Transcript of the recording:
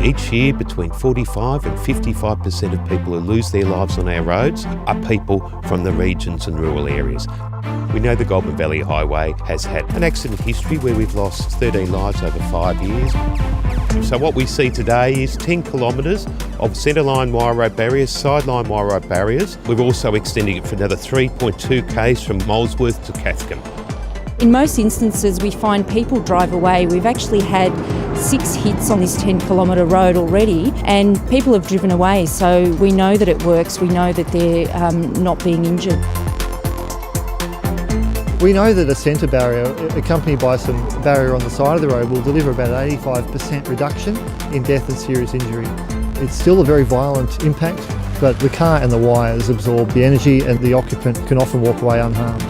Each year, between 45 and 55% of people who lose their lives on our roads are people from the regions and rural areas. We know the Goulburn Valley Highway has had an accident history where we've lost 13 lives over 5 years. So what we see today is 10 kilometres of centreline wire rope barriers, sideline wire rope barriers. We're also extending it for another 3.2 k's from Molesworth to Cathcombe. In most instances, we find people drive away. We've actually had 6 hits on this 10-kilometre road already, and people have driven away. So we know that it works. We know that they're not being injured. We know that a centre barrier, accompanied by some barrier on the side of the road, will deliver about an 85% reduction in death and serious injury. It's still a very violent impact, but the car and the wires absorb the energy and the occupant can often walk away unharmed.